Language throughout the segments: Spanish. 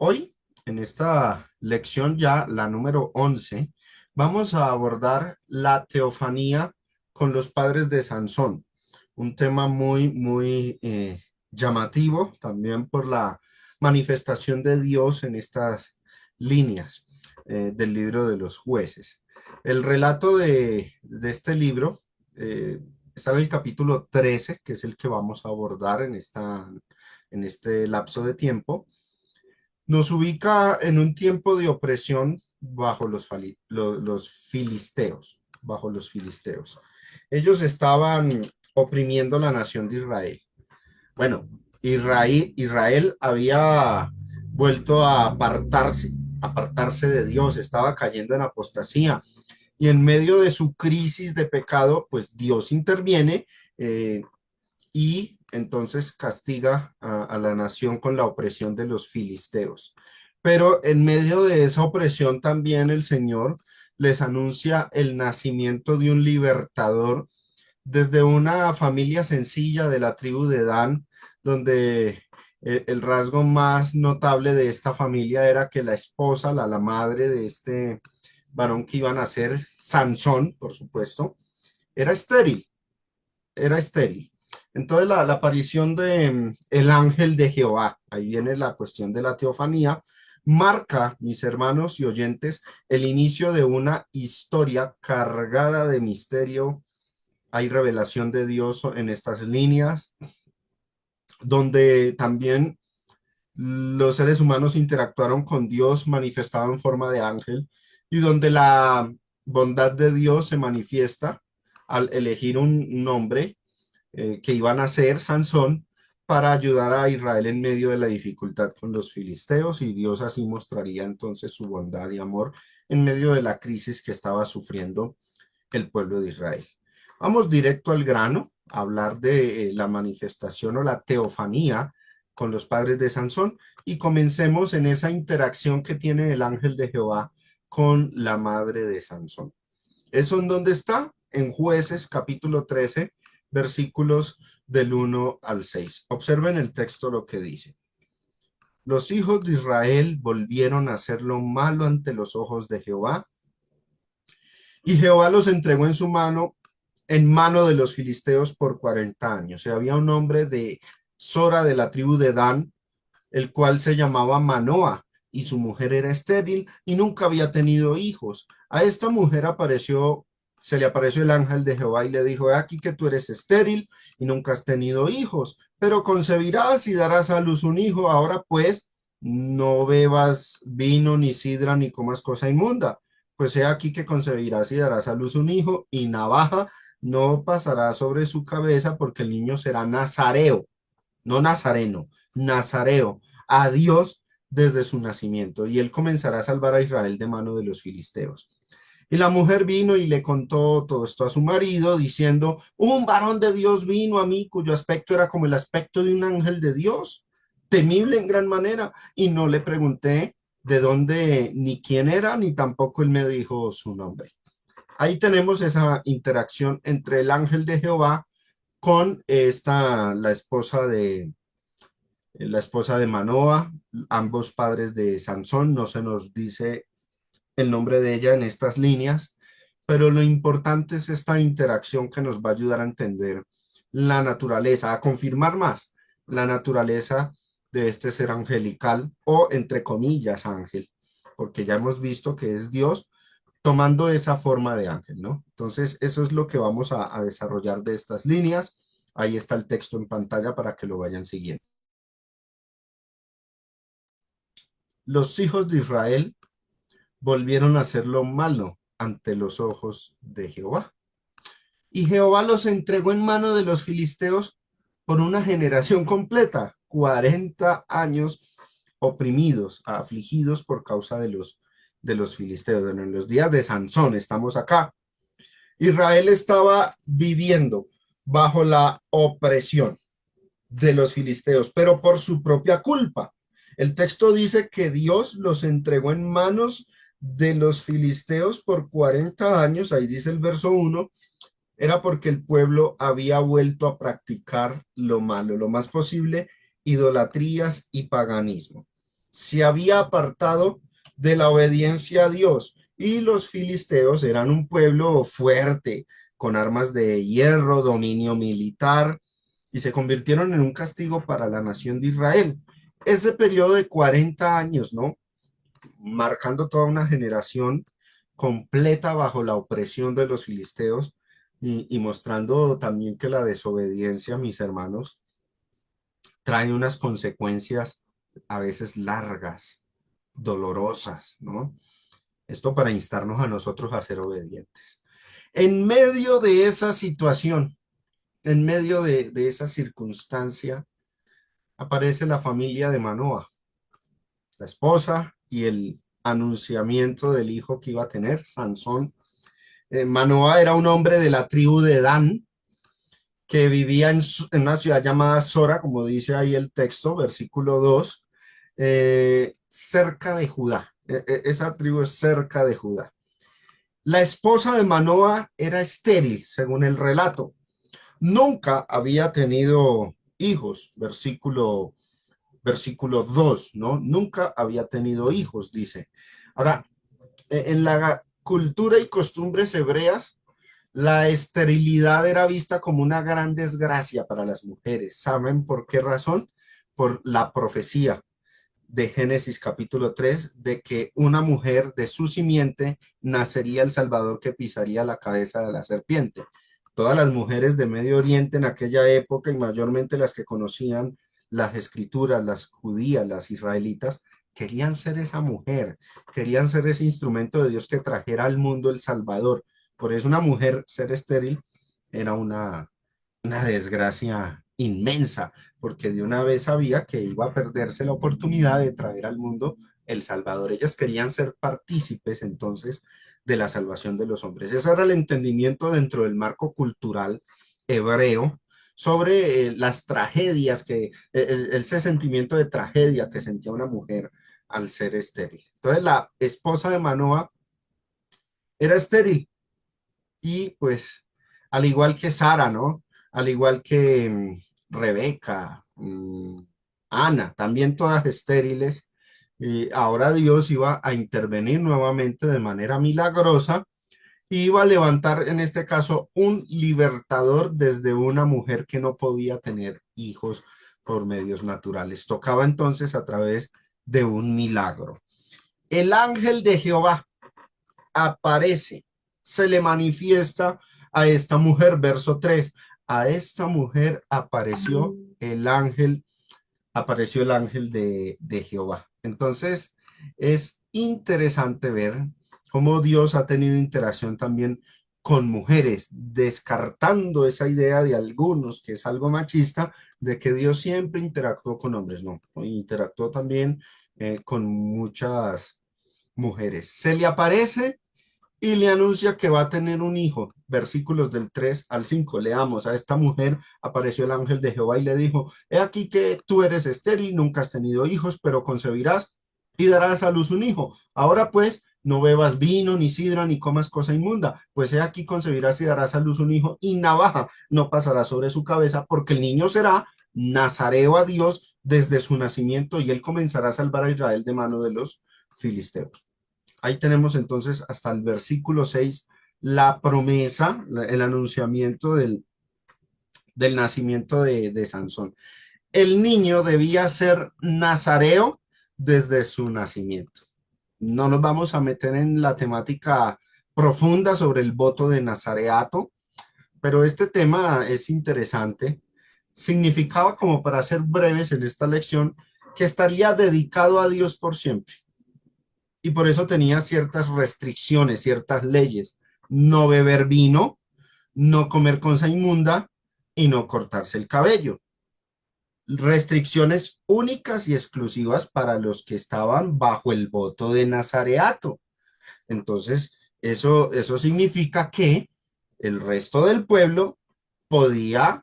Hoy, en esta lección ya, la número 11, vamos a abordar la teofanía con los padres de Sansón, un tema muy llamativo también por la manifestación de Dios en estas líneas del libro de los jueces. El relato de este libro está en el capítulo 13, que es el que vamos a abordar en este lapso de tiempo. Nos ubica en un tiempo de opresión bajo los filisteos, bajo los filisteos. Ellos estaban oprimiendo la nación de Israel. Bueno, Israel había vuelto a apartarse de Dios, estaba cayendo en apostasía. Y en medio de su crisis de pecado, pues Dios interviene y entonces castiga a la nación con la opresión de los filisteos. Pero en medio de esa opresión también el Señor les anuncia el nacimiento de un libertador desde una familia sencilla de la tribu de Dan, donde el rasgo más notable de esta familia era que la esposa, la madre de este varón que iban a ser Sansón, por supuesto, era estéril, era estéril. Entonces la aparición de el ángel de Jehová, ahí viene la cuestión de la teofanía, marca, mis hermanos y oyentes, el inicio de una historia cargada de misterio. Hay revelación de Dios en estas líneas, donde también los seres humanos interactuaron con Dios manifestado en forma de ángel y donde la bondad de Dios se manifiesta al elegir un nombre que iban a ser Sansón para ayudar a Israel en medio de la dificultad con los filisteos, y Dios así mostraría entonces su bondad y amor en medio de la crisis que estaba sufriendo el pueblo de Israel. Vamos directo al grano, a hablar de la manifestación o la teofanía con los padres de Sansón, y comencemos en esa interacción que tiene el ángel de Jehová con la madre de Sansón. ¿Eso en dónde está? En Jueces capítulo 13, versículos del 1 al 6. Observen el texto lo que dice. Los hijos de Israel volvieron a hacer lo malo ante los ojos de Jehová, y Jehová los entregó en mano de los filisteos por 40 años. O sea, había un hombre de Sora, de la tribu de Dan, el cual se llamaba Manoa, y su mujer era estéril y nunca había tenido hijos. A esta mujer se le apareció el ángel de Jehová y le dijo: he aquí que tú eres estéril y nunca has tenido hijos, pero concebirás y darás a luz un hijo. Ahora pues, no bebas vino, ni sidra, ni comas cosa inmunda. Pues he aquí que concebirás y darás a luz un hijo, y navaja no pasará sobre su cabeza, porque el niño será nazareo, no nazareno, nazareo, a Dios desde su nacimiento, y él comenzará a salvar a Israel de mano de los filisteos. Y la mujer vino y le contó todo esto a su marido, diciendo: un varón de Dios vino a mí, cuyo aspecto era como el aspecto de un ángel de Dios, temible en gran manera, y no le pregunté de dónde ni quién era, ni tampoco él me dijo su nombre. Ahí tenemos esa interacción entre el ángel de Jehová con la esposa de Manoa, ambos padres de Sansón. No se nos dice el nombre de ella en estas líneas, pero lo importante es esta interacción que nos va a ayudar a entender la naturaleza, a confirmar más la naturaleza de este ser angelical, o entre comillas ángel, porque ya hemos visto que es Dios tomando esa forma de ángel, ¿no? Entonces, eso es lo que vamos a desarrollar de estas líneas. Ahí está el texto en pantalla para que lo vayan siguiendo. Los hijos de Israel volvieron a hacer lo malo ante los ojos de Jehová. Y Jehová los entregó en mano de los filisteos por una generación completa, 40 años oprimidos, afligidos por causa de los filisteos. Bueno, en los días de Sansón estamos acá. Israel estaba viviendo bajo la opresión de los filisteos, pero por su propia culpa. El texto dice que Dios los entregó en manos de los filisteos por 40 años, ahí dice el verso 1, era porque el pueblo había vuelto a practicar lo malo, lo más posible, idolatrías y paganismo. se había apartado de la obediencia a Dios y los filisteos eran un pueblo fuerte, con armas de hierro, dominio militar, y se convirtieron en un castigo para la nación de Israel. Ese periodo de 40 años, ¿no? Marcando toda una generación completa bajo la opresión de los filisteos y mostrando también que la desobediencia, mis hermanos, trae unas consecuencias a veces largas, dolorosas, ¿no? Esto para instarnos a nosotros a ser obedientes. En medio de esa situación, en medio de esa circunstancia, aparece la familia de Manoah, la esposa y el anunciamiento del hijo que iba a tener, Sansón. Manoah era un hombre de la tribu de Dan que vivía en una ciudad llamada Sora, como dice ahí el texto, versículo 2, cerca de Judá. Esa tribu es cerca de Judá. La esposa de Manoah era estéril, según el relato. Nunca había tenido hijos, versículo 2, ¿no? Nunca había tenido hijos, dice. Ahora, en la cultura y costumbres hebreas, la esterilidad era vista como una gran desgracia para las mujeres. ¿Saben por qué razón? Por la profecía de Génesis capítulo 3 de que una mujer de su simiente nacería el Salvador que pisaría la cabeza de la serpiente. Todas las mujeres de Medio Oriente en aquella época y mayormente las que conocían las escrituras, las judías, las israelitas, querían ser esa mujer, querían ser ese instrumento de Dios que trajera al mundo el Salvador. Por eso una mujer ser estéril era una desgracia inmensa, porque de una vez sabía que iba a perderse la oportunidad de traer al mundo el Salvador. Ellas querían ser partícipes entonces de la salvación de los hombres. Ese era el entendimiento dentro del marco cultural hebreo sobre las tragedias, ese sentimiento de tragedia que sentía una mujer al ser estéril. Entonces la esposa de Manoah era estéril y pues al igual que Sara, ¿no? Al igual que Rebeca, Ana, también todas estériles, y ahora Dios iba a intervenir nuevamente de manera milagrosa y iba a levantar en este caso un libertador desde una mujer que no podía tener hijos por medios naturales. Tocaba entonces a través de un milagro. El ángel de Jehová aparece, se le manifiesta a esta mujer, verso 3. A esta mujer apareció el ángel de Jehová. Entonces, es interesante ver cómo Dios ha tenido interacción también con mujeres, descartando esa idea de algunos que es algo machista, de que Dios siempre interactuó con hombres, no, interactuó también con muchas mujeres. Se le aparece y le anuncia que va a tener un hijo. Versículos del 3 al 5. Leamos, a esta mujer apareció el ángel de Jehová y le dijo, he aquí que tú eres estéril, nunca has tenido hijos, pero concebirás y darás a luz un hijo. Ahora pues, no bebas vino, ni sidra, ni comas cosa inmunda, pues he aquí concebirás y darás a luz un hijo, y navaja no pasará sobre su cabeza, porque el niño será nazareo a Dios desde su nacimiento, y él comenzará a salvar a Israel de mano de los filisteos. Ahí tenemos entonces hasta el versículo 6 la promesa, el anunciamiento del nacimiento de Sansón. El niño debía ser nazareo desde su nacimiento. No nos vamos a meter en la temática profunda sobre el voto de nazareato, pero este tema es interesante. Significaba, como para ser breves en esta lección, que estaría dedicado a Dios por siempre y por eso tenía ciertas restricciones, ciertas leyes. No beber vino, no comer cosa inmunda y no cortarse el cabello. Restricciones únicas y exclusivas para los que estaban bajo el voto de nazareato. Entonces, eso significa que el resto del pueblo podía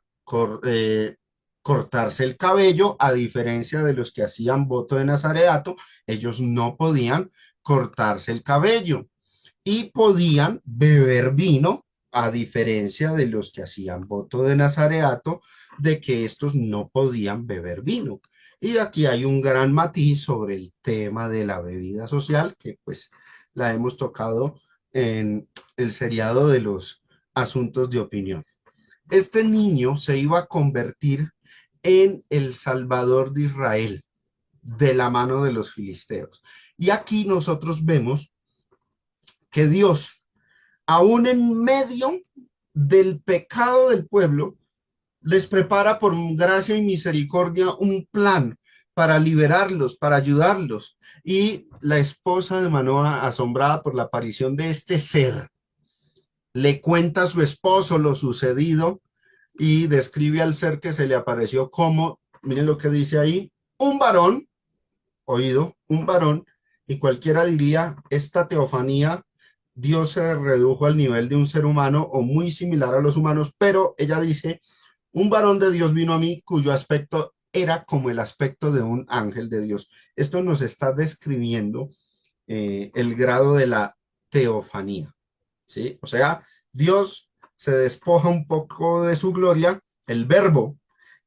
cortarse el cabello, a diferencia de los que hacían voto de nazareato, ellos no podían cortarse el cabello y podían beber vino, a diferencia de los que hacían voto de nazareato, de que estos no podían beber vino. Y aquí hay un gran matiz sobre el tema de la bebida social, que pues la hemos tocado en el seriado de los asuntos de opinión. Este niño se iba a convertir en el Salvador de Israel, de la mano de los filisteos. Y aquí nosotros vemos que Dios, aún en medio del pecado del pueblo, les prepara por gracia y misericordia un plan para liberarlos, para ayudarlos. Y la esposa de Manoa, asombrada por la aparición de este ser, le cuenta a su esposo lo sucedido y describe al ser que se le apareció como, miren lo que dice ahí, un varón, oído, un varón, y cualquiera diría, esta teofanía, Dios se redujo al nivel de un ser humano o muy similar a los humanos, pero ella dice, un varón de Dios vino a mí cuyo aspecto era como el aspecto de un ángel de Dios. Esto nos está describiendo el grado de la teofanía, ¿sí? O sea, Dios se despoja un poco de su gloria, el verbo,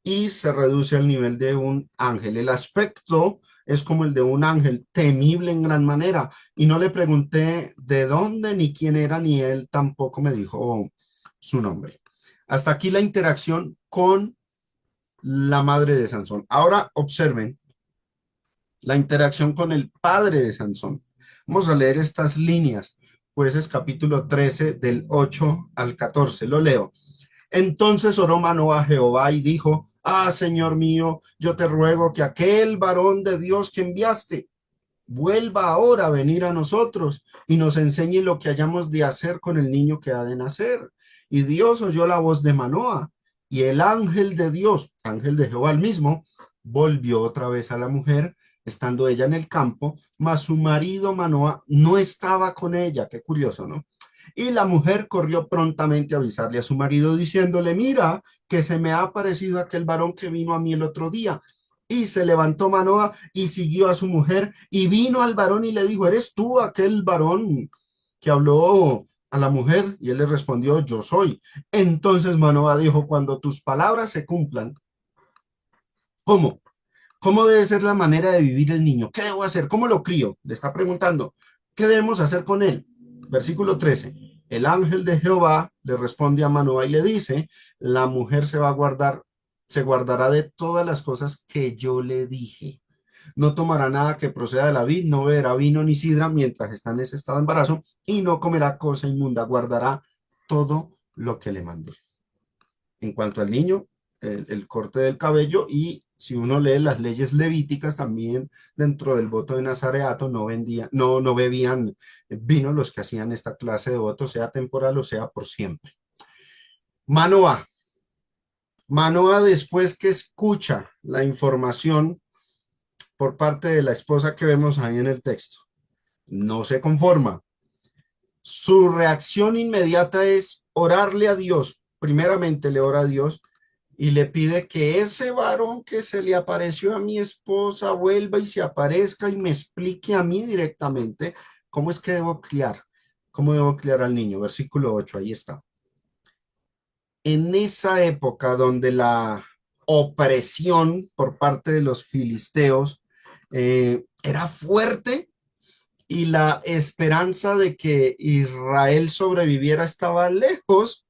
y se reduce al nivel de un ángel. El aspecto es como el de un ángel, temible en gran manera. Y no le pregunté de dónde ni quién era, ni él tampoco me dijo su nombre. Hasta aquí la interacción con la madre de Sansón. Ahora observen la interacción con el padre de Sansón. Vamos a leer estas líneas, pues es capítulo 13 del 8 al 14. Lo leo. Entonces oró Manoah a Jehová y dijo, ah, Señor mío, yo te ruego que aquel varón de Dios que enviaste vuelva ahora a venir a nosotros y nos enseñe lo que hayamos de hacer con el niño que ha de nacer. Y Dios oyó la voz de Manoah, y el ángel de Dios, ángel de Jehová el mismo, volvió otra vez a la mujer, estando ella en el campo, mas su marido Manoah no estaba con ella. Qué curioso, ¿no? Y la mujer corrió prontamente a avisarle a su marido, diciéndole, mira, que se me ha aparecido aquel varón que vino a mí el otro día. Y se levantó Manoah y siguió a su mujer y vino al varón y le dijo, ¿eres tú aquel varón que habló a la mujer? Y él le respondió, yo soy. Entonces Manoah dijo, cuando tus palabras se cumplan, ¿cómo? ¿Cómo debe ser la manera de vivir el niño? ¿Qué debo hacer? ¿Cómo lo crío? Le está preguntando. ¿Qué debemos hacer con él? Versículo 13. El ángel de Jehová le responde a Manoah y le dice, la mujer se va a guardar, se guardará de todas las cosas que yo le dije. No tomará nada que proceda de la vid, no beberá vino ni sidra mientras está en ese estado de embarazo y no comerá cosa inmunda, guardará todo lo que le mandé. En cuanto al niño, el corte del cabello y si uno lee las leyes levíticas también dentro del voto de nazareato no bebían vino los que hacían esta clase de voto, sea temporal o sea por siempre. Manoah. Manoah después que escucha la información por parte de la esposa que vemos ahí en el texto, no se conforma. Su reacción inmediata es orarle a Dios. Primeramente le ora a Dios y le pide que ese varón que se le apareció a mi esposa vuelva y se aparezca y me explique a mí directamente cómo es que debo criar, cómo debo criar al niño. Versículo 8, ahí está. En esa época donde la opresión por parte de los filisteos era fuerte y la esperanza de que Israel sobreviviera estaba lejos,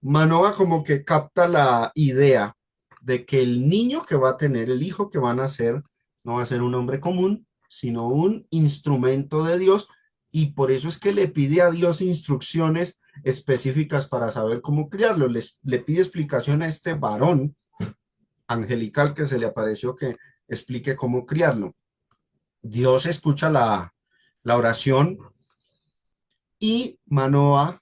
Manoah como que capta la idea de que el niño que va a tener, el hijo que van a nacer, no va a ser un hombre común, sino un instrumento de Dios, y por eso es que le pide a Dios instrucciones específicas para saber cómo criarlo. Le pide explicación a este varón angelical que se le apareció que explique cómo criarlo. Dios escucha la oración y Manoah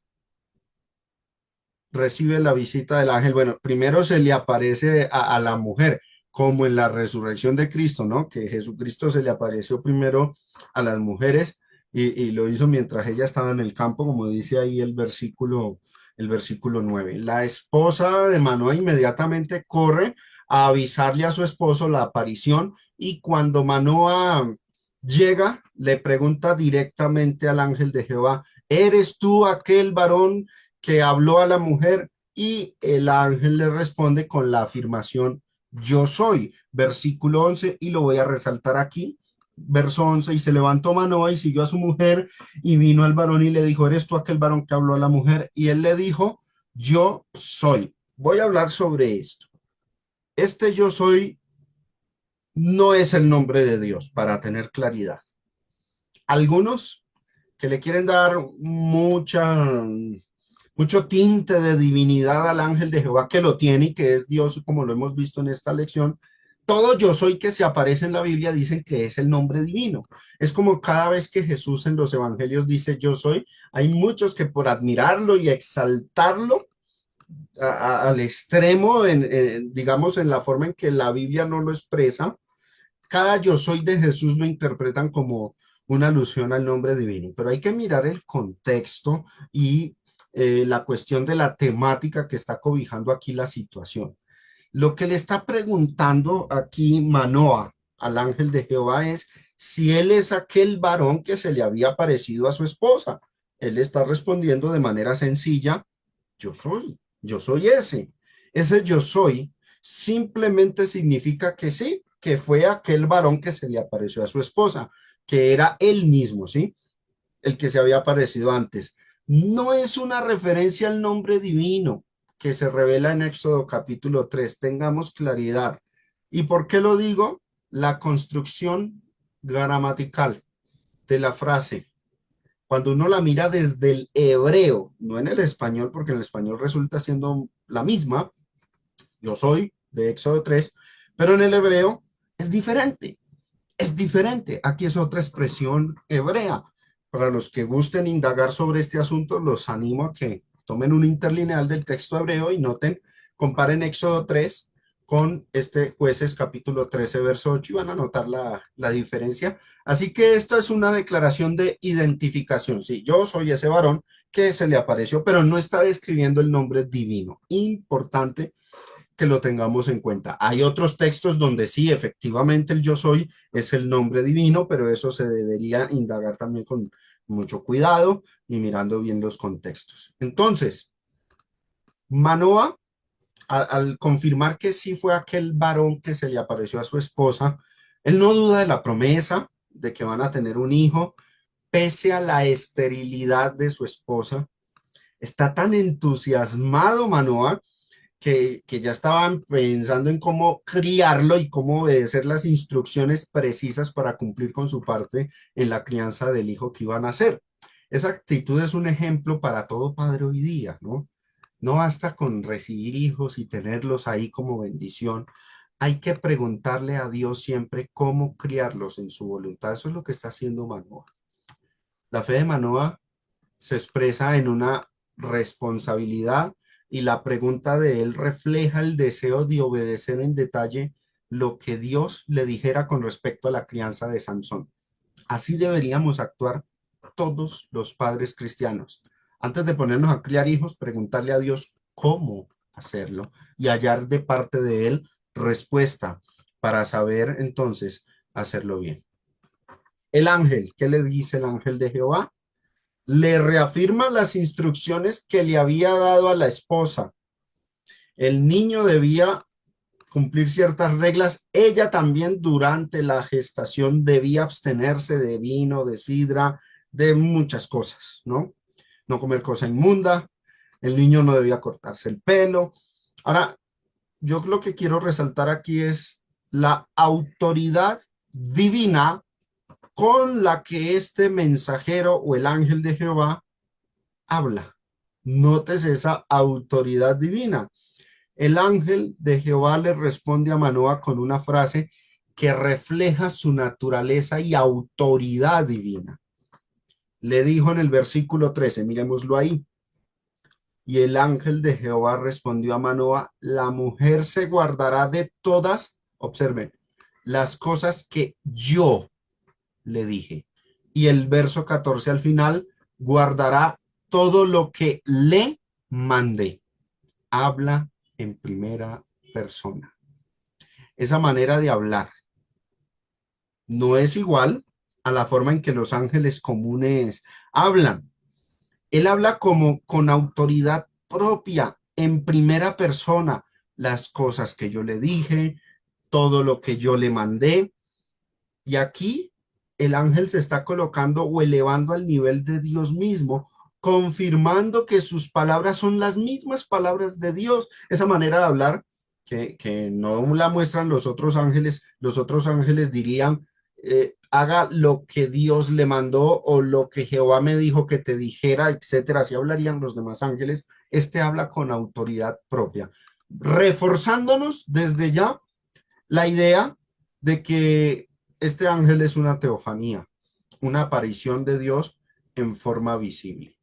recibe la visita del ángel. Bueno, primero se le aparece a la mujer, como en la resurrección de Cristo, ¿no? Que Jesucristo se le apareció primero a las mujeres y lo hizo mientras ella estaba en el campo, como dice ahí el versículo 9. La esposa de Manoah inmediatamente corre a avisarle a su esposo la aparición y cuando Manoah llega, le pregunta directamente al ángel de Jehová, ¿eres tú aquel varón que habló a la mujer? Y el ángel le responde con la afirmación, yo soy. Versículo 11, y lo voy a resaltar aquí. Verso 11, y se levantó Manoah y siguió a su mujer, y vino al varón y le dijo, ¿eres tú aquel varón que habló a la mujer? Y él le dijo, yo soy. Voy a hablar sobre esto. Este yo soy no es el nombre de Dios, para tener claridad. Algunos que le quieren dar mucho tinte de divinidad al ángel de Jehová, que lo tiene y que es Dios, como lo hemos visto en esta lección, todo yo soy que se aparece en la Biblia dicen que es el nombre divino. Es como cada vez que Jesús en los evangelios dice yo soy, hay muchos que por admirarlo y exaltarlo al extremo, digamos, en la forma en que la Biblia no lo expresa, cada yo soy de Jesús lo interpretan como una alusión al nombre divino, pero hay que mirar el contexto y la cuestión de la temática que está cobijando aquí la situación. Lo que le está preguntando aquí Manoah al ángel de Jehová es si él es aquel varón que se le había parecido a su esposa. Él está respondiendo de manera sencilla, yo soy ese. Ese yo soy simplemente significa que sí, que fue aquel varón que se le apareció a su esposa, que era él mismo, ¿sí? El que se había aparecido antes. No es una referencia al nombre divino que se revela en Éxodo capítulo 3. Tengamos claridad. ¿Y por qué lo digo? La construcción gramatical de la frase, cuando uno la mira desde el hebreo, no en el español, porque en el español resulta siendo la misma, yo soy de Éxodo 3, pero en el hebreo es diferente, es diferente. Aquí es otra expresión hebrea. Para los que gusten indagar sobre este asunto, los animo a que tomen un interlineal del texto hebreo y noten, comparen Éxodo 3 con este Jueces capítulo 13, verso 8 y van a notar la diferencia. Así que esta es una declaración de identificación. Sí, yo soy ese varón que se le apareció, pero no está describiendo el nombre divino. Importante que lo tengamos en cuenta. Hay otros textos donde sí, efectivamente el yo soy es el nombre divino, pero eso se debería indagar también con mucho cuidado y mirando bien los contextos. Entonces, Manoah, al confirmar que sí fue aquel varón que se le apareció a su esposa, él no duda de la promesa de que van a tener un hijo, pese a la esterilidad de su esposa. Está tan entusiasmado Manoah que ya estaban pensando en cómo criarlo y cómo obedecer las instrucciones precisas para cumplir con su parte en la crianza del hijo que iban a hacer. Esa actitud es un ejemplo para todo padre hoy día, ¿no? No basta con recibir hijos y tenerlos ahí como bendición. Hay que preguntarle a Dios siempre cómo criarlos en su voluntad. Eso es lo que está haciendo Manoah. La fe de Manoah se expresa en una responsabilidad y la pregunta de él refleja el deseo de obedecer en detalle lo que Dios le dijera con respecto a la crianza de Sansón. Así deberíamos actuar todos los padres cristianos. Antes de ponernos a criar hijos, preguntarle a Dios cómo hacerlo y hallar de parte de él respuesta para saber entonces hacerlo bien. El ángel, ¿qué le dice el ángel de Jehová? Le reafirma las instrucciones que le había dado a la esposa. El niño debía cumplir ciertas reglas. Ella también durante la gestación debía abstenerse de vino, de sidra, de muchas cosas, ¿no? No comer cosa inmunda. El niño no debía cortarse el pelo. Ahora, yo lo que quiero resaltar aquí es la autoridad divina con la que este mensajero o el ángel de Jehová habla. Notes esa autoridad divina. El ángel de Jehová le responde a Manoah con una frase que refleja su naturaleza y autoridad divina. Le dijo en el versículo 13, miremoslo ahí. Y el ángel de Jehová respondió a Manoah, la mujer se guardará de todas, observen, las cosas que yo le dije. Y el verso 14 al final, guardará todo lo que le mandé. Habla en primera persona. Esa manera de hablar no es igual a la forma en que los ángeles comunes hablan. Él habla como con autoridad propia, en primera persona, las cosas que yo le dije, todo lo que yo le mandé. Y aquí el ángel se está colocando o elevando al nivel de Dios mismo, confirmando que sus palabras son las mismas palabras de Dios. Esa manera de hablar que no la muestran los otros ángeles dirían, haga lo que Dios le mandó o lo que Jehová me dijo que te dijera, etcétera. Así hablarían los demás ángeles. Este habla con autoridad propia, reforzándonos desde ya la idea de que este ángel es una teofanía, una aparición de Dios en forma visible.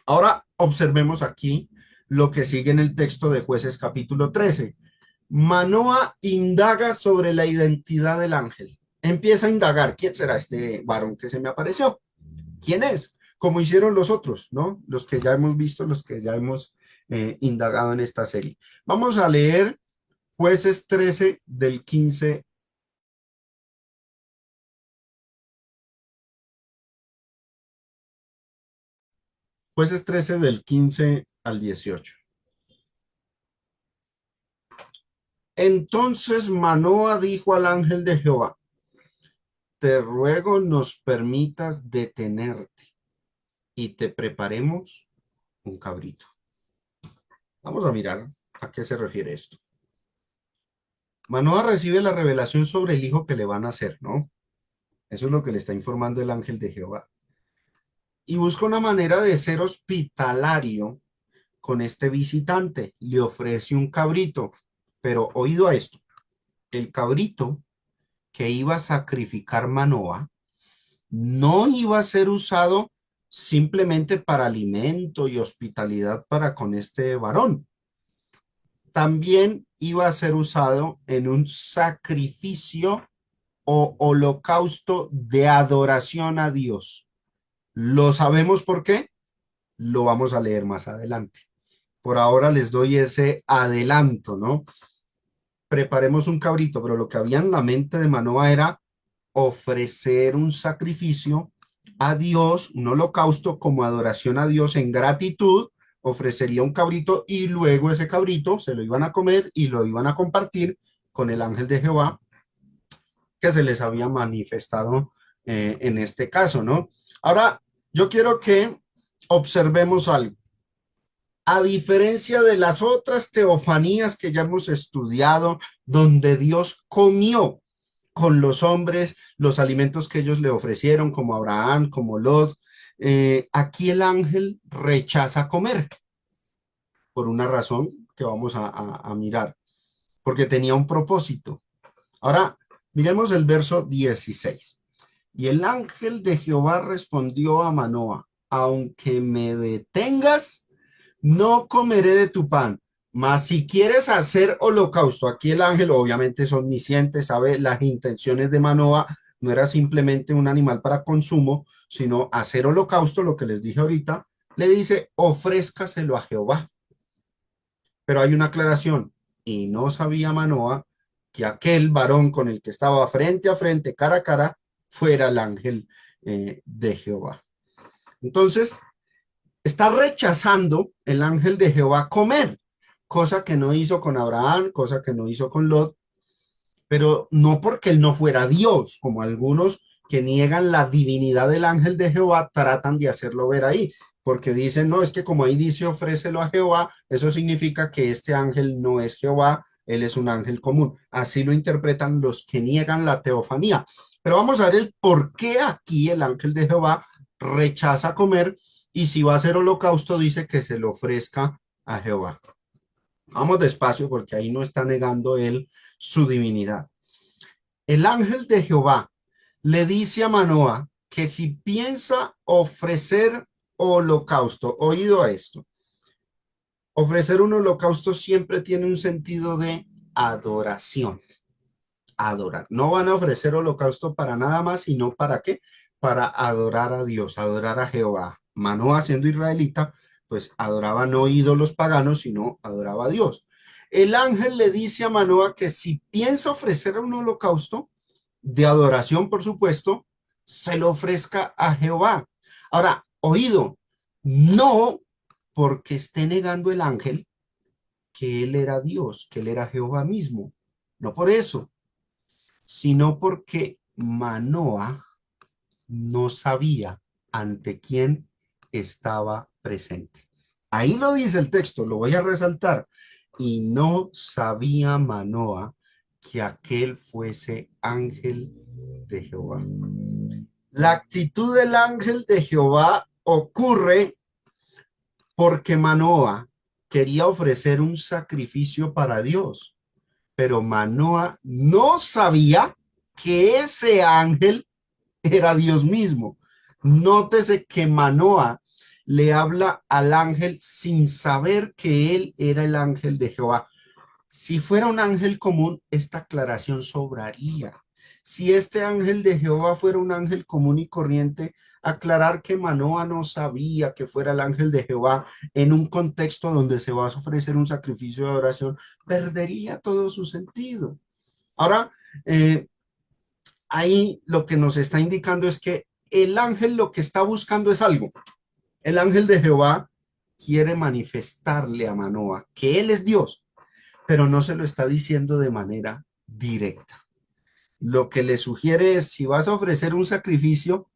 Ahora observemos aquí lo que sigue en el texto de Jueces capítulo 13. Manoa indaga sobre la identidad del ángel. Empieza a indagar, ¿quién será este varón que se me apareció? ¿Quién es? Como hicieron los otros, ¿no? Los que ya hemos visto, los que ya hemos indagado en esta serie. Vamos a leer Jueces 13 del 15. Jueces 13 del 15 al 18. Entonces Manoa dijo al ángel de Jehová, te ruego nos permitas detenerte y te preparemos un cabrito. Vamos a mirar a qué se refiere esto. Manoa recibe la revelación sobre el hijo que le van a hacer, ¿no? Eso es lo que le está informando el ángel de Jehová. Y busca una manera de ser hospitalario con este visitante. Le ofrece un cabrito, pero oído a esto, el cabrito que iba a sacrificar Manoa no iba a ser usado simplemente para alimento y hospitalidad para con este varón. También iba a ser usado en un sacrificio o holocausto de adoración a Dios. ¿Lo sabemos por qué? Lo vamos a leer más adelante. Por ahora les doy ese adelanto, ¿no? Preparemos un cabrito, pero lo que había en la mente de Manoa era ofrecer un sacrificio a Dios, un holocausto como adoración a Dios en gratitud, ofrecería un cabrito y luego ese cabrito se lo iban a comer y lo iban a compartir con el ángel de Jehová que se les había manifestado en este caso, ¿no? Ahora, yo quiero que observemos algo. A diferencia de las otras teofanías que ya hemos estudiado, donde Dios comió con los hombres los alimentos que ellos le ofrecieron, como Abraham, como Lot, aquí el ángel rechaza comer por una razón que vamos a mirar, porque tenía un propósito. Ahora, miremos el verso 16. Y el ángel de Jehová respondió a Manoa, aunque me detengas, no comeré de tu pan, mas si quieres hacer holocausto, aquí el ángel obviamente es omnisciente, sabe las intenciones de Manoa, no era simplemente un animal para consumo, sino hacer holocausto, lo que les dije ahorita, le dice, ofrézcaselo a Jehová. Pero hay una aclaración, y no sabía Manoa que aquel varón con el que estaba frente a frente, cara a cara, fuera el ángel de Jehová. Entonces, está rechazando el ángel de Jehová comer, cosa que no hizo con Abraham, cosa que no hizo con Lot, pero no porque él no fuera Dios, como algunos que niegan la divinidad del ángel de Jehová tratan de hacerlo ver ahí, porque dicen, no, es que como ahí dice ofrécelo a Jehová, eso significa que este ángel no es Jehová, él es un ángel común. Así lo interpretan los que niegan la teofanía. Pero vamos a ver el por qué aquí el ángel de Jehová rechaza comer y si va a hacer holocausto dice que se lo ofrezca a Jehová. Vamos despacio porque ahí no está negando él su divinidad. El ángel de Jehová le dice a Manoa que si piensa ofrecer holocausto, oído a esto, ofrecer un holocausto siempre tiene un sentido de adoración, adorar. No van a ofrecer holocausto para nada más, sino para qué, para adorar a Dios, adorar a Jehová. Manoa, siendo israelita, pues adoraba no ídolos paganos, sino adoraba a Dios. El ángel le dice a Manoa que si piensa ofrecer un holocausto, de adoración, por supuesto, se lo ofrezca a Jehová. Ahora, oído, no porque esté negando el ángel que él era Dios, que él era Jehová mismo. No por eso, sino porque Manoa no sabía ante quién estaba presente. Ahí lo dice el texto, lo voy a resaltar. Y no sabía Manoa que aquel fuese ángel de Jehová. La actitud del ángel de Jehová ocurre porque Manoa quería ofrecer un sacrificio para Dios, pero Manoa no sabía que ese ángel era Dios mismo. Nótese que Manoa le habla al ángel sin saber que él era el ángel de Jehová. Si fuera un ángel común, esta aclaración sobraría. Si este ángel de Jehová fuera un ángel común y corriente, aclarar que Manoa no sabía que fuera el ángel de Jehová en un contexto donde se va a ofrecer un sacrificio de oración, perdería todo su sentido. Ahora, eh, ahí lo que nos está indicando es que el ángel lo que está buscando es algo. El ángel de Jehová quiere manifestarle a Manoa que él es Dios, pero no se lo está diciendo de manera directa. Lo que le sugiere es, si vas a ofrecer un sacrificio,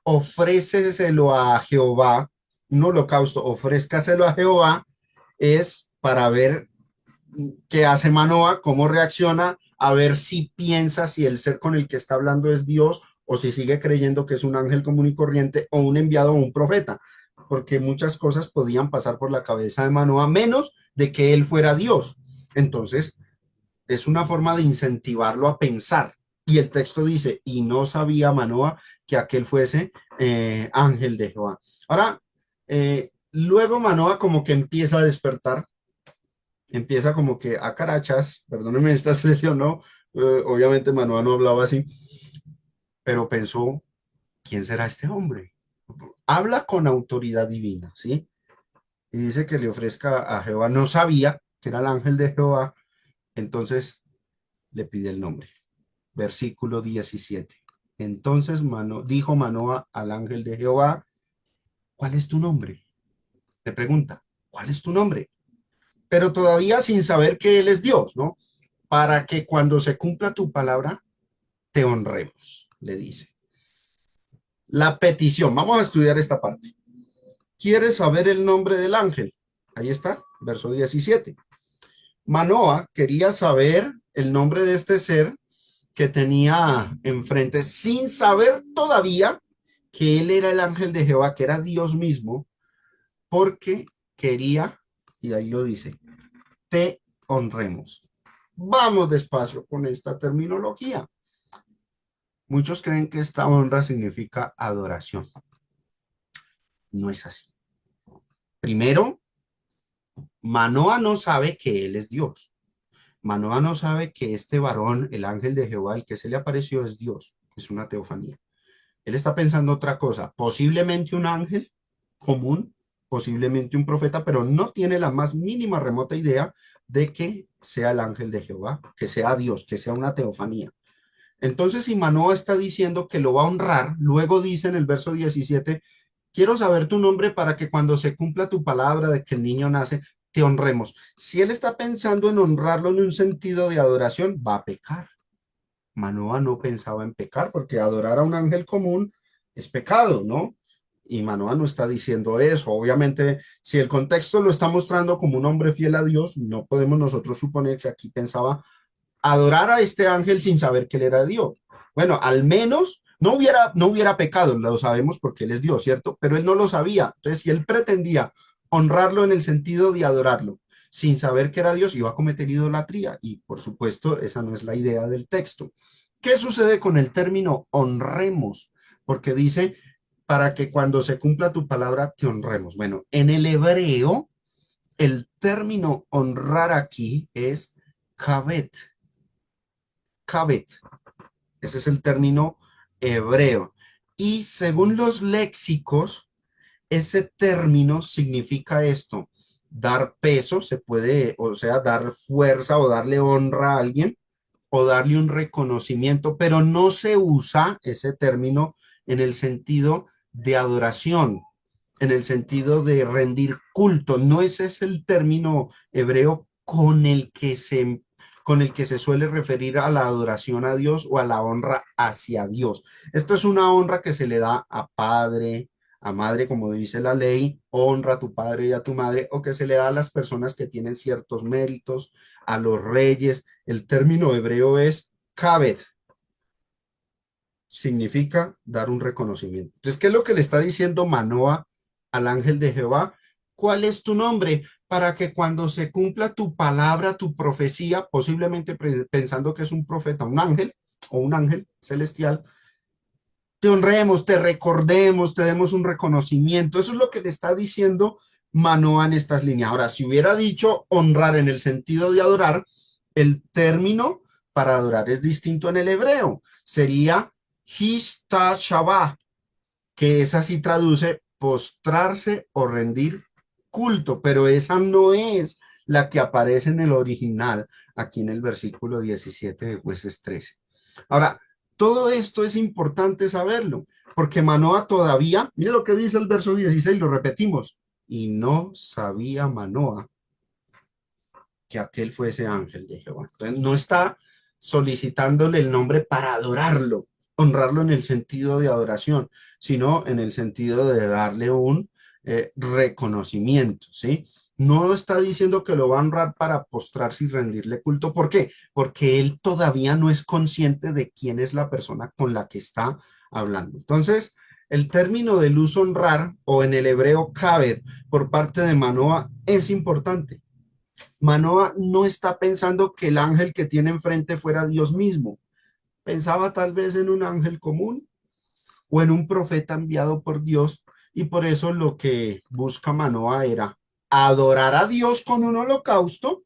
ofréceselo a Jehová, un holocausto, ofrézcaselo a Jehová, es para ver qué hace Manoa, cómo reacciona, a ver si piensa si el ser con el que está hablando es Dios o si sigue creyendo que es un ángel común y corriente o un enviado o un profeta, porque muchas cosas podían pasar por la cabeza de Manoa, menos de que él fuera Dios. Entonces, es una forma de incentivarlo a pensar. Y el texto dice, y no sabía Manoa que aquel fuese ángel de Jehová. Ahora, luego Manoa como que empieza a despertar, empieza como que a carachas, perdónenme esta expresión, ¿no? Obviamente Manoa no hablaba así, pero pensó, ¿quién será este hombre? Habla con autoridad divina, ¿sí? Y dice que le ofrezca a Jehová, no sabía que era el ángel de Jehová, entonces le pide el nombre. Versículo 17. Entonces dijo Manoa al ángel de Jehová, ¿cuál es tu nombre? Le pregunta, ¿cuál es tu nombre? Pero todavía sin saber que él es Dios, ¿no? Para que cuando se cumpla tu palabra, te honremos, le dice. La petición, vamos a estudiar esta parte. ¿Quieres saber el nombre del ángel? Ahí está, verso 17. Manoa quería saber el nombre de este ser que tenía enfrente, sin saber todavía que él era el ángel de Jehová, que era Dios mismo, porque quería, y ahí lo dice, te honremos. Vamos despacio con esta terminología. Muchos creen que esta honra significa adoración. No es así. Primero, Manoa no sabe que él es Dios. Manoa no sabe que este varón, el ángel de Jehová, el que se le apareció, es Dios. Es una teofanía. Él está pensando otra cosa, posiblemente un ángel común, posiblemente un profeta, pero no tiene la más mínima remota idea de que sea el ángel de Jehová, que sea Dios, que sea una teofanía. Entonces, si Manoa está diciendo que lo va a honrar, luego dice en el verso 17, quiero saber tu nombre para que cuando se cumpla tu palabra de que el niño nace, te honremos. Si él está pensando en honrarlo en un sentido de adoración, va a pecar. Manoa no pensaba en pecar porque adorar a un ángel común es pecado, ¿no? Y Manoa no está diciendo eso. Obviamente, si el contexto lo está mostrando como un hombre fiel a Dios, no podemos nosotros suponer que aquí pensaba adorar a este ángel sin saber que él era Dios. Bueno, al menos no hubiera pecado, lo sabemos porque él es Dios, ¿cierto? Pero él no lo sabía. Entonces, si él pretendía honrarlo en el sentido de adorarlo, sin saber que era Dios, iba a cometer idolatría. Y por supuesto, esa no es la idea del texto. ¿Qué sucede con el término honremos? Porque dice, para que cuando se cumpla tu palabra te honremos. Bueno, en el hebreo, el término honrar aquí es kabet. Kabet. Ese es el término hebreo. Y según los léxicos, ese término significa esto, dar peso, se puede, o sea, dar fuerza o darle honra a alguien o darle un reconocimiento, pero no se usa ese término en el sentido de adoración, en el sentido de rendir culto. No ese es el término hebreo con el que se suele referir a la adoración a Dios o a la honra hacia Dios. Esto es una honra que se le da a padre, a madre, como dice la ley, honra a tu padre y a tu madre, o que se le da a las personas que tienen ciertos méritos, a los reyes. El término hebreo es kabed, significa dar un reconocimiento. Entonces, ¿qué es lo que le está diciendo Manoa al ángel de Jehová? ¿Cuál es tu nombre? Para que cuando se cumpla tu palabra, tu profecía, posiblemente pensando que es un profeta, un ángel o un ángel celestial, te honremos, te recordemos, te demos un reconocimiento. Eso es lo que le está diciendo Manoa en estas líneas. Ahora, si hubiera dicho honrar en el sentido de adorar, el término para adorar es distinto en el hebreo. Sería hista shabbat, que esa sí traduce postrarse o rendir culto, pero esa no es la que aparece en el original, aquí en el versículo 17 de Jueces 13. Ahora, todo esto es importante saberlo, porque Manoa todavía, mire lo que dice el verso 16, lo repetimos, y no sabía Manoa que aquel fuese ángel de Jehová. Entonces, no está solicitándole el nombre para adorarlo, honrarlo en el sentido de adoración, sino en el sentido de darle un reconocimiento, ¿sí? No está diciendo que lo va a honrar para postrarse y rendirle culto. ¿Por qué? Porque él todavía no es consciente de quién es la persona con la que está hablando. Entonces, el término de luz honrar o en el hebreo kabed por parte de Manoa es importante. Manoa no está pensando que el ángel que tiene enfrente fuera Dios mismo. Pensaba tal vez en un ángel común o en un profeta enviado por Dios, y por eso lo que busca Manoa era adorar a Dios con un holocausto,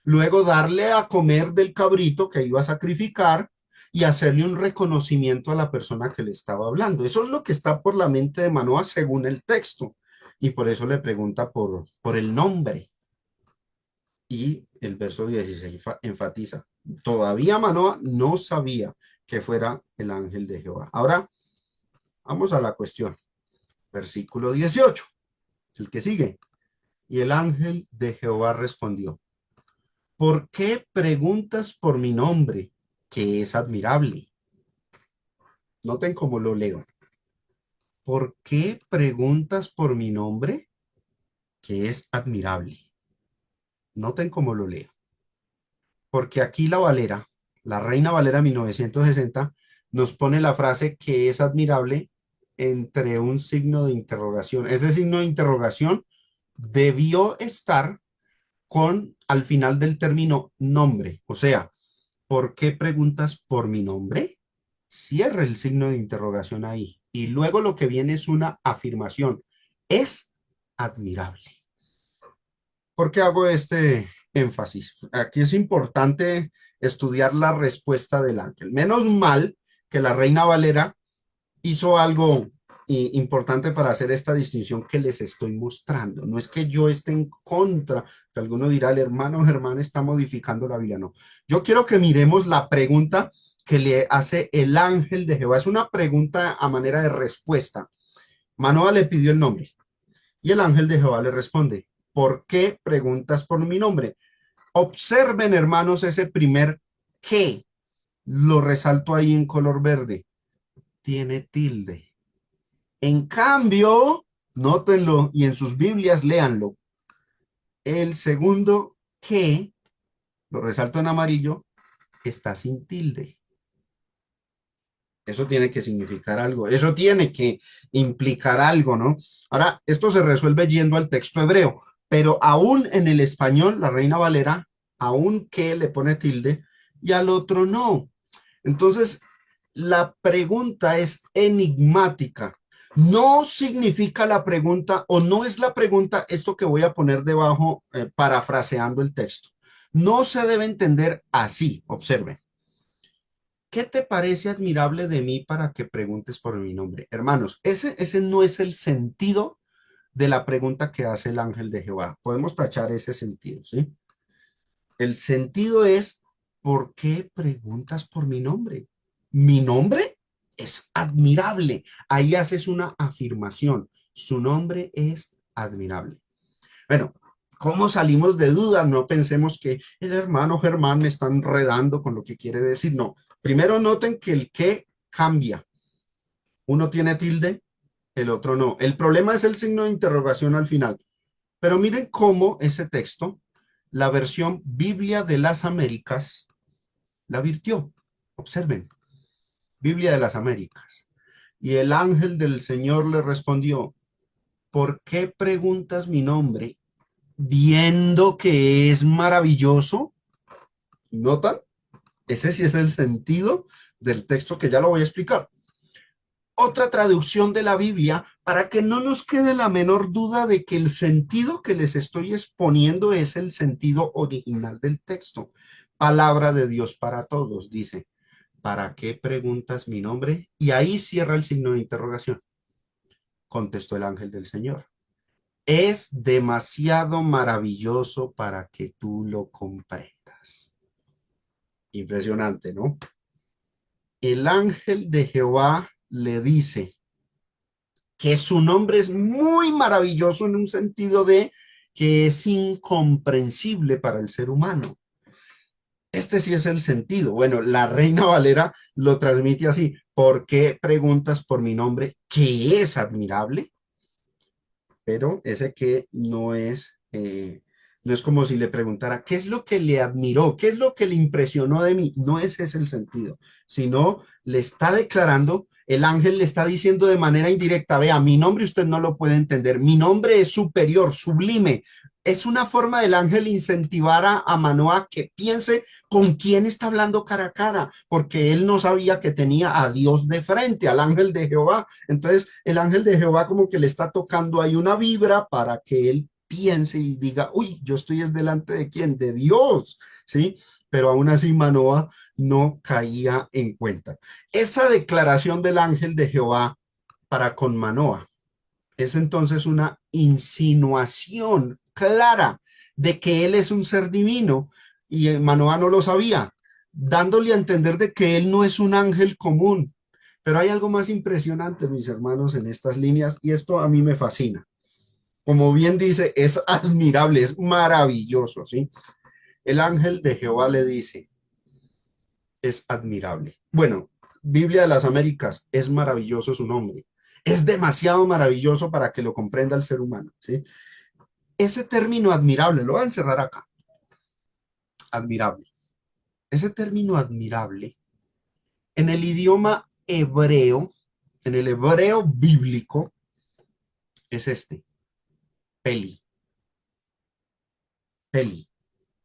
luego darle a comer del cabrito que iba a sacrificar y hacerle un reconocimiento a la persona que le estaba hablando. Eso es lo que está por la mente de Manoa según el texto, y por eso le pregunta por el nombre. Y el verso 16 enfatiza, todavía Manoa no sabía que fuera el ángel de Jehová. Ahora, vamos a la cuestión. Versículo 18, el que sigue. Y el ángel de Jehová respondió, ¿por qué preguntas por mi nombre, que es admirable? Noten cómo lo leo. ¿Por qué preguntas por mi nombre, que es admirable? Noten cómo lo leo. Porque aquí la Valera, la Reina Valera 1960, nos pone la frase que es admirable entre un signo de interrogación. Ese signo de interrogación debió estar con al final del término nombre. O sea, ¿por qué preguntas por mi nombre? Cierra el signo de interrogación ahí. Y luego lo que viene es una afirmación. Es admirable. ¿Por qué hago este énfasis? Aquí es importante estudiar la respuesta del ángel. Menos mal que la Reina Valera hizo algo importante para hacer esta distinción que les estoy mostrando. No es que yo esté en contra, que alguno dirá, el hermano Germán está modificando la Biblia. No, yo quiero que miremos la pregunta que le hace el ángel de Jehová. Es una pregunta a manera de respuesta. Manoa le pidió el nombre y el ángel de Jehová le responde, ¿por qué preguntas por mi nombre? Observen, hermanos, ese primer qué. Lo resalto ahí en color verde. Tiene tilde. En cambio, nótenlo y en sus Biblias léanlo. El segundo que, lo resalto en amarillo, está sin tilde. Eso tiene que significar algo, eso tiene que implicar algo, ¿no? Ahora, esto se resuelve yendo al texto hebreo, pero aún en el español, la Reina Valera, aún que le pone tilde y al otro no. Entonces, la pregunta es enigmática. No significa la pregunta o no es la pregunta esto que voy a poner debajo parafraseando el texto. No se debe entender así. Observen. ¿Qué te parece admirable de mí para que preguntes por mi nombre? Hermanos, ese no es el sentido de la pregunta que hace el ángel de Jehová. Podemos tachar ese sentido, ¿sí? El sentido es, ¿por qué preguntas por mi nombre? Mi nombre es admirable. Ahí haces una afirmación. Su nombre es admirable. Bueno, ¿Cómo salimos de duda? No pensemos que el hermano Germán me está enredando con lo que quiere decir. No. Primero noten que el que cambia. Uno tiene tilde, el otro no. El problema es el signo de interrogación al final. Pero miren cómo ese texto, la versión Biblia de las Américas, la virtió. Observen, Biblia de las Américas. Y el ángel del Señor le respondió, ¿por qué preguntas mi nombre viendo que es maravilloso? ¿Notan? Ese sí es el sentido del texto que ya lo voy a explicar. Otra traducción de la Biblia para que no nos quede la menor duda de que el sentido que les estoy exponiendo es el sentido original del texto. Palabra de Dios para todos, dice. ¿Para qué preguntas mi nombre? Y ahí cierra el signo de interrogación. Contestó el ángel del Señor. Es demasiado maravilloso para que tú lo comprendas. Impresionante, ¿no? El ángel de Jehová le dice que su nombre es muy maravilloso en un sentido de que es incomprensible para el ser humano. Este sí es el sentido. Bueno, la Reina Valera lo transmite así. ¿Por qué preguntas por mi nombre, que es admirable? Pero ese que no es como si le preguntara, ¿qué es lo que le admiró? ¿Qué es lo que le impresionó de mí? No ese es el sentido, sino le está declarando, el ángel le está diciendo de manera indirecta, vea, mi nombre usted no lo puede entender, mi nombre es superior, sublime. Es una forma del ángel incentivar a Manoah que piense con quién está hablando cara a cara, porque él no sabía que tenía a Dios de frente, al ángel de Jehová. Entonces, el ángel de Jehová como que le está tocando ahí una vibra para que él piense y diga, uy, yo estoy es delante de quién, de Dios, ¿sí? Pero aún así Manoah no caía en cuenta. Esa declaración del ángel de Jehová para con Manoah es entonces una insinuación clara de que él es un ser divino y Manoah no lo sabía, dándole a entender de que él no es un ángel común. Pero hay algo más impresionante, mis hermanos, en estas líneas, y esto a mí me fascina. Como bien dice, es admirable, es maravilloso, ¿sí? El ángel de Jehová le dice, es admirable. Bueno, Biblia de las Américas, es maravilloso su nombre. Es demasiado maravilloso para que lo comprenda el ser humano, ¿sí? Ese término admirable, lo voy a encerrar acá, admirable. Ese término admirable, en el idioma hebreo, en el hebreo bíblico, es este, peli, peli.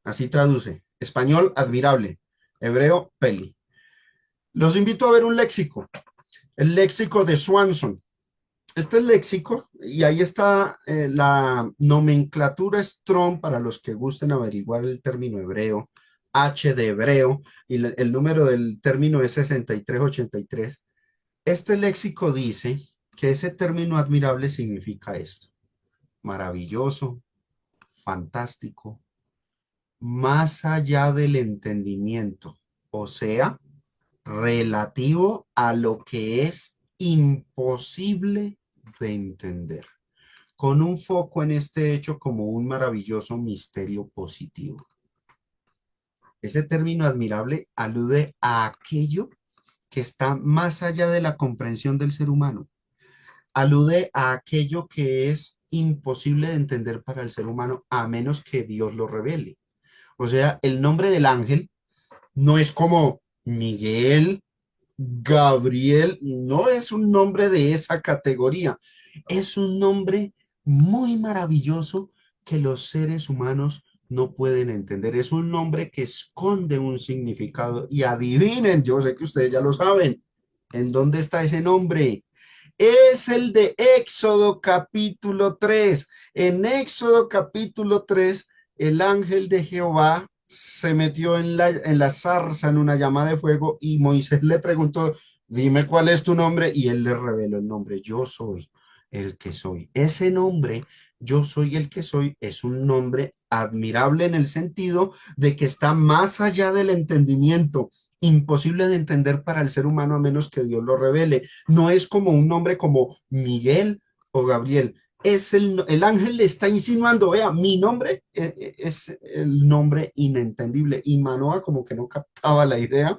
Así traduce. Español, admirable. Hebreo, peli. Los invito a ver un léxico, el léxico de Swanson. Este léxico, y ahí está la nomenclatura Strong para los que gusten averiguar el término hebreo, H de hebreo, y el número del término es 6383. Este léxico dice que ese término admirable significa esto: maravilloso, fantástico, más allá del entendimiento, o sea, relativo a lo que es imposible de entender, con un foco en este hecho como un maravilloso misterio positivo. Ese término admirable alude a aquello que está más allá de la comprensión del ser humano, alude a aquello que es imposible de entender para el ser humano a menos que Dios lo revele. O sea, el nombre del ángel no es como Miguel, Gabriel, no es un nombre de esa categoría, es un nombre muy maravilloso que los seres humanos no pueden entender. Es un nombre que esconde un significado y adivinen, yo sé que ustedes ya lo saben, ¿en dónde está ese nombre? Es el de Éxodo capítulo 3. En Éxodo capítulo 3, el ángel de Jehová se metió en la zarza, en una llama de fuego, y Moisés le preguntó, dime cuál es tu nombre, y él le reveló el nombre, yo soy el que soy. Ese nombre, yo soy el que soy, es un nombre admirable en el sentido de que está más allá del entendimiento, imposible de entender para el ser humano a menos que Dios lo revele. No es como un nombre como Miguel o Gabriel. el ángel le está insinuando, vea, mi nombre es el nombre inentendible. Y Manoa como que no captaba la idea,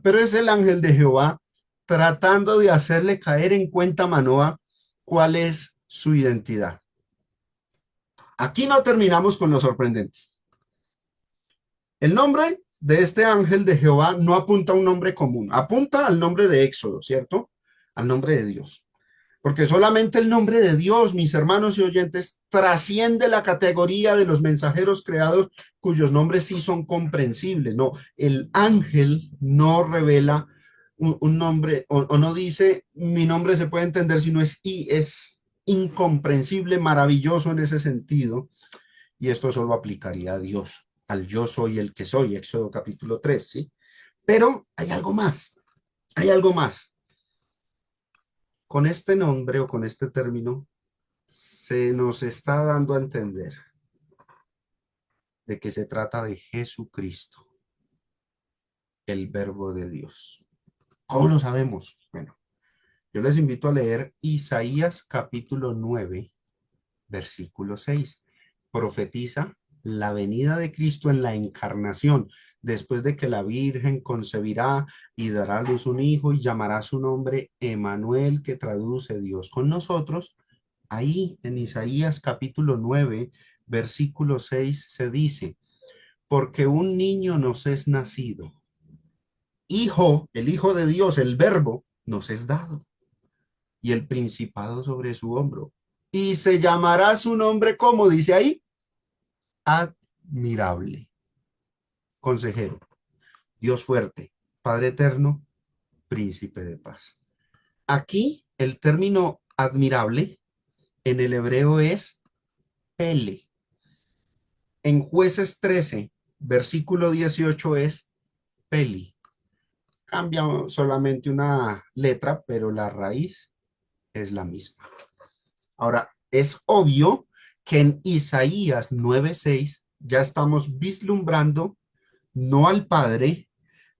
pero es el ángel de Jehová tratando de hacerle caer en cuenta a Manoa cuál es su identidad. Aquí no terminamos con lo sorprendente. El nombre de este ángel de Jehová no apunta a un nombre común, apunta al nombre de Éxodo, ¿cierto? Al nombre de Dios. Porque solamente el nombre de Dios, mis hermanos y oyentes, trasciende la categoría de los mensajeros creados cuyos nombres sí son comprensibles. No, el ángel no revela un nombre o no dice mi nombre se puede entender si no es y es incomprensible, maravilloso en ese sentido. Y esto solo aplicaría a Dios, al yo soy el que soy, Éxodo capítulo 3, ¿sí? Pero hay algo más. Con este nombre o con este término se nos está dando a entender de que se trata de Jesucristo, el Verbo de Dios. ¿Cómo lo sabemos? Bueno, yo les invito a leer Isaías capítulo 9, versículo 6. Profetiza la venida de Cristo en la encarnación, después de que la Virgen concebirá y dará a luz un hijo y llamará su nombre Emanuel, que traduce Dios con nosotros. Ahí en Isaías capítulo 9, versículo 6 se dice, porque un niño nos es nacido, hijo, el Hijo de Dios, el Verbo, nos es dado, y el principado sobre su hombro. Y se llamará su nombre, como dice ahí, admirable, consejero, Dios fuerte, Padre eterno, príncipe de paz. Aquí el término admirable en el hebreo es pele. En Jueces 13, versículo 18 es peli. Cambia solamente una letra, pero la raíz es la misma. Ahora, es obvio que en Isaías 9:6 ya estamos vislumbrando no al Padre,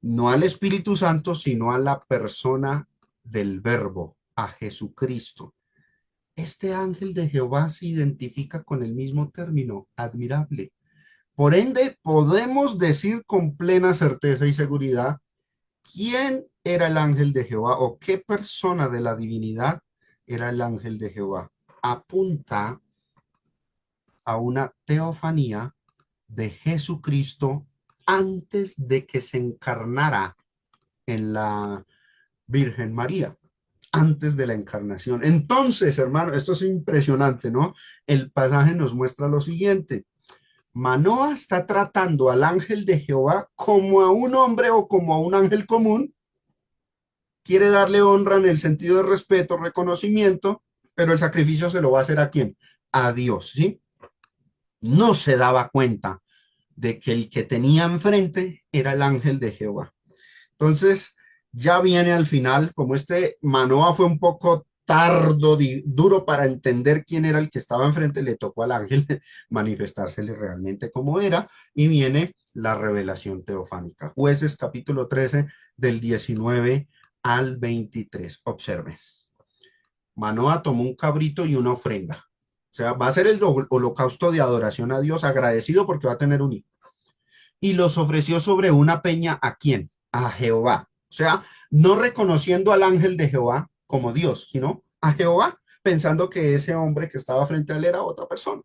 no al Espíritu Santo, sino a la persona del Verbo, a Jesucristo. Este ángel de Jehová se identifica con el mismo término, admirable. Por ende, podemos decir con plena certeza y seguridad quién era el ángel de Jehová o qué persona de la divinidad era el ángel de Jehová. Apunta a una teofanía de Jesucristo antes de que se encarnara en la Virgen María, antes de la encarnación. Entonces, hermano, esto es impresionante, ¿no? El pasaje nos muestra lo siguiente. Manoa está tratando al ángel de Jehová como a un hombre o como a un ángel común, quiere darle honra en el sentido de respeto, reconocimiento, pero el sacrificio se lo va a hacer ¿a quién? A Dios, ¿sí? No se daba cuenta de que el que tenía enfrente era el ángel de Jehová. Entonces, ya viene al final, como este Manoa fue un poco tardo, duro para entender quién era el que estaba enfrente, le tocó al ángel manifestársele realmente como era, y viene la revelación teofánica. Jueces capítulo 13 del 19 al 23. Observe. Manoa tomó un cabrito y una ofrenda. O sea, va a ser el holocausto de adoración a Dios, agradecido porque va a tener un hijo. Y los ofreció sobre una peña ¿a quién? A Jehová. O sea, no reconociendo al ángel de Jehová como Dios, sino a Jehová, pensando que ese hombre que estaba frente a él era otra persona.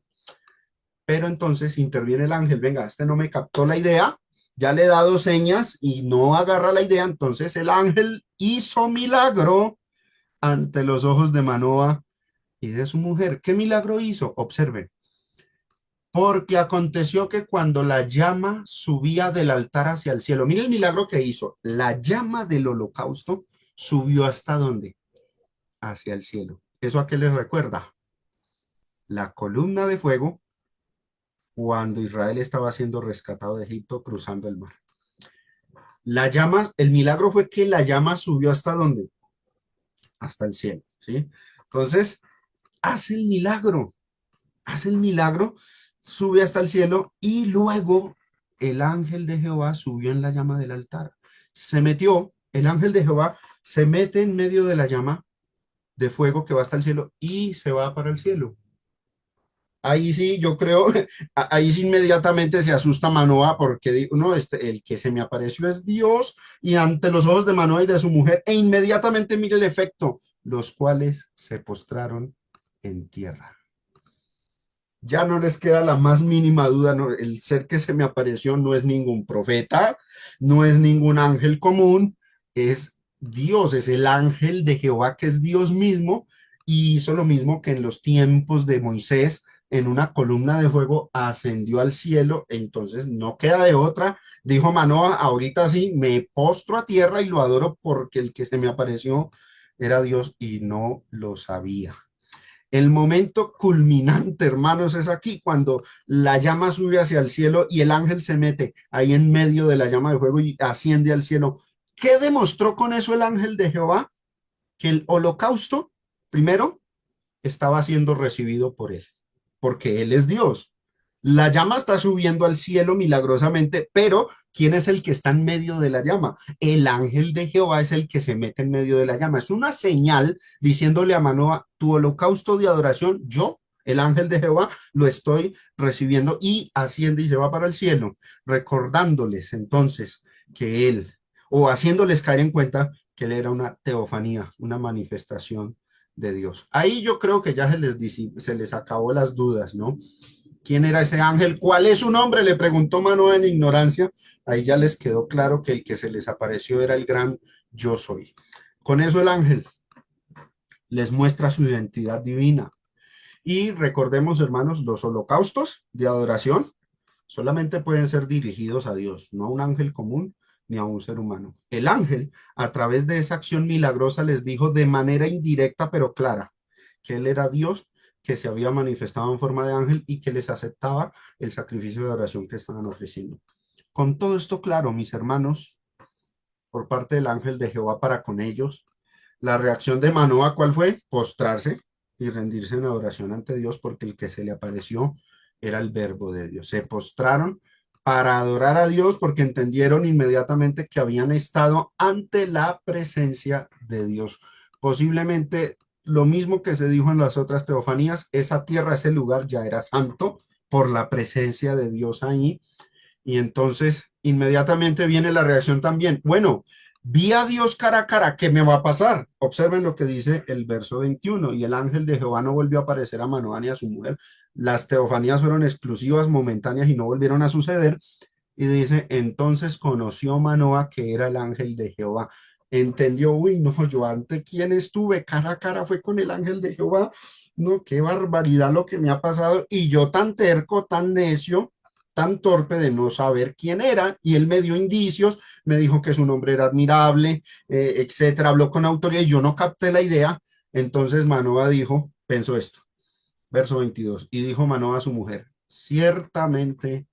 Pero entonces interviene el ángel, venga, este no me captó la idea, ya le he dado señas y no agarra la idea, entonces el ángel hizo milagro ante los ojos de Manoa y de su mujer. ¿Qué milagro hizo? Observen. Porque aconteció que cuando la llama subía del altar hacia el cielo, mire el milagro que hizo, la llama del holocausto subió hasta dónde? Hacia el cielo. ¿Eso a qué les recuerda? La columna de fuego cuando Israel estaba siendo rescatado de Egipto cruzando el mar. La llama, el milagro fue que la llama subió hasta dónde? Hasta el cielo, ¿sí? Entonces, hace el milagro, sube hasta el cielo y luego el ángel de Jehová subió en la llama del altar. Se metió, el ángel de Jehová se mete en medio de la llama de fuego que va hasta el cielo y se va para el cielo. Ahí sí, yo creo, ahí sí inmediatamente se asusta Manoa porque digo, no, el que se me apareció es Dios y ante los ojos de Manoa y de su mujer, e inmediatamente mire el efecto, los cuales se postraron en tierra. Ya no les queda la más mínima duda, no, el ser que se me apareció no es ningún profeta, no es ningún ángel común, es Dios, es el ángel de Jehová que es Dios mismo y hizo lo mismo que en los tiempos de Moisés, en una columna de fuego ascendió al cielo, entonces no queda de otra, dijo Manoah, ahorita sí, me postro a tierra y lo adoro porque el que se me apareció era Dios y no lo sabía. El momento culminante, hermanos, es aquí, cuando la llama sube hacia el cielo y el ángel se mete ahí en medio de la llama de fuego y asciende al cielo. ¿Qué demostró con eso el ángel de Jehová? Que el holocausto, primero, estaba siendo recibido por él, porque él es Dios. La llama está subiendo al cielo milagrosamente, pero ¿quién es el que está en medio de la llama? El ángel de Jehová es el que se mete en medio de la llama. Es una señal diciéndole a Manoah, tu holocausto de adoración, yo, el ángel de Jehová, lo estoy recibiendo y asciende y se va para el cielo, recordándoles entonces que él, o haciéndoles caer en cuenta que él era una teofanía, una manifestación de Dios. Ahí yo creo que ya se les acabó las dudas, ¿no? ¿Quién era ese ángel? ¿Cuál es su nombre? Le preguntó Manoah en ignorancia. Ahí ya les quedó claro que el que se les apareció era el gran yo soy. Con eso el ángel les muestra su identidad divina. Y recordemos, hermanos, los holocaustos de adoración solamente pueden ser dirigidos a Dios, no a un ángel común ni a un ser humano. El ángel, a través de esa acción milagrosa, les dijo de manera indirecta pero clara que él era Dios, que se había manifestado en forma de ángel y que les aceptaba el sacrificio de oración que estaban ofreciendo. Con todo esto claro, mis hermanos, por parte del ángel de Jehová para con ellos, la reacción de Manoah, ¿cuál fue? Postrarse y rendirse en adoración ante Dios porque el que se le apareció era el verbo de Dios. Se postraron para adorar a Dios porque entendieron inmediatamente que habían estado ante la presencia de Dios. Posiblemente lo mismo que se dijo en las otras teofanías, esa tierra, ese lugar ya era santo por la presencia de Dios ahí. Y entonces inmediatamente viene la reacción también. Bueno, vi a Dios cara a cara, ¿qué me va a pasar? Observen lo que dice el verso 21. Y el ángel de Jehová no volvió a aparecer a Manoah ni a su mujer. Las teofanías fueron exclusivas, momentáneas y no volvieron a suceder. Y dice, entonces conoció Manoah que era el ángel de Jehová. Entendió, uy, no, yo ante quién estuve, cara a cara fue con el ángel de Jehová. No, qué barbaridad lo que me ha pasado. Y yo tan terco, tan necio, tan torpe de no saber quién era, y él me dio indicios, me dijo que su nombre era admirable, etcétera, habló con autoridad y yo no capté la idea. Entonces Manoah dijo, pensó esto, verso 22, y dijo Manoah a su mujer, ciertamente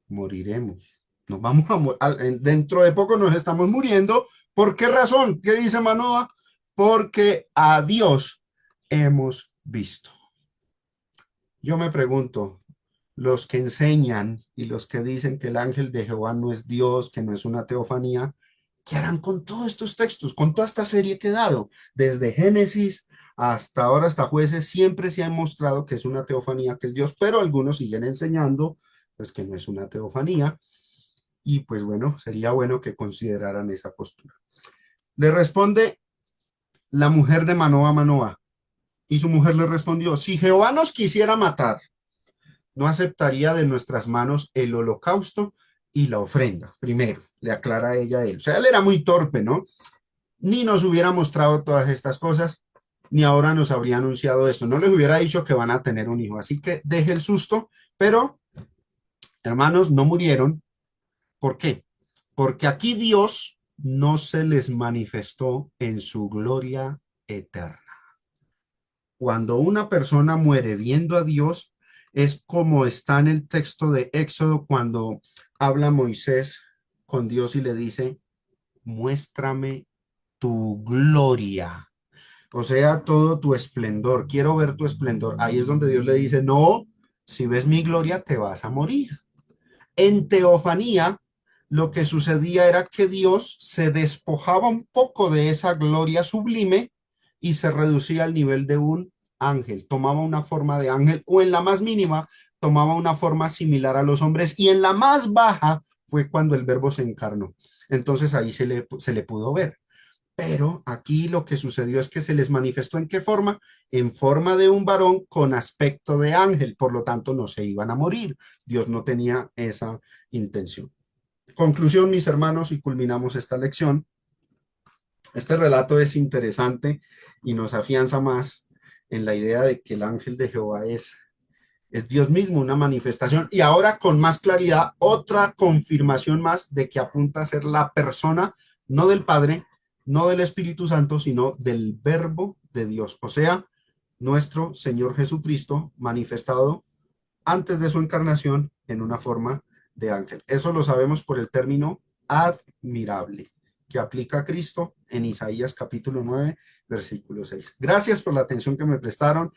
moriremos. Nos vamos a dentro de poco nos estamos muriendo. ¿Por qué razón? ¿Qué dice Manoah? Porque a Dios hemos visto. Yo me pregunto, los que enseñan y los que dicen que el ángel de Jehová no es Dios, que no es una teofanía, ¿qué harán con todos estos textos, con toda esta serie que he dado? Desde Génesis hasta ahora, hasta Jueces, siempre se ha mostrado que es una teofanía, que es Dios, pero algunos siguen enseñando pues que no es una teofanía y pues bueno, sería bueno que consideraran esa postura. Le responde la mujer de Manoah a Manoah y su mujer le respondió, si Jehová nos quisiera matar, no aceptaría de nuestras manos el holocausto y la ofrenda. Primero, le aclara a ella a él. O sea, él era muy torpe, ¿no? Ni nos hubiera mostrado todas estas cosas, ni ahora nos habría anunciado esto. No les hubiera dicho que van a tener un hijo. Así que deje el susto, pero hermanos, no murieron. ¿Por qué? Porque aquí Dios no se les manifestó en su gloria eterna. Cuando una persona muere viendo a Dios, es como está en el texto de Éxodo cuando habla Moisés con Dios y le dice, muéstrame tu gloria, o sea, todo tu esplendor, quiero ver tu esplendor. Ahí es donde Dios le dice, no, si ves mi gloria te vas a morir. En teofanía, lo que sucedía era que Dios se despojaba un poco de esa gloria sublime y se reducía al nivel de un ángel, tomaba una forma de ángel o en la más mínima tomaba una forma similar a los hombres y en la más baja fue cuando el verbo se encarnó. Entonces ahí se le pudo ver. Pero aquí lo que sucedió es que se les manifestó en qué forma, en forma de un varón con aspecto de ángel, por lo tanto no se iban a morir. Dios no tenía esa intención. Conclusión, mis hermanos, y culminamos esta lección. Este relato es interesante y nos afianza más en la idea de que el ángel de Jehová es Dios mismo, una manifestación, y ahora con más claridad, otra confirmación más de que apunta a ser la persona, no del Padre, no del Espíritu Santo, sino del Verbo de Dios, o sea, nuestro Señor Jesucristo manifestado antes de su encarnación en una forma de ángel. Eso lo sabemos por el término admirable que aplica a Cristo en Isaías capítulo 9, versículo 6. Gracias por la atención que me prestaron.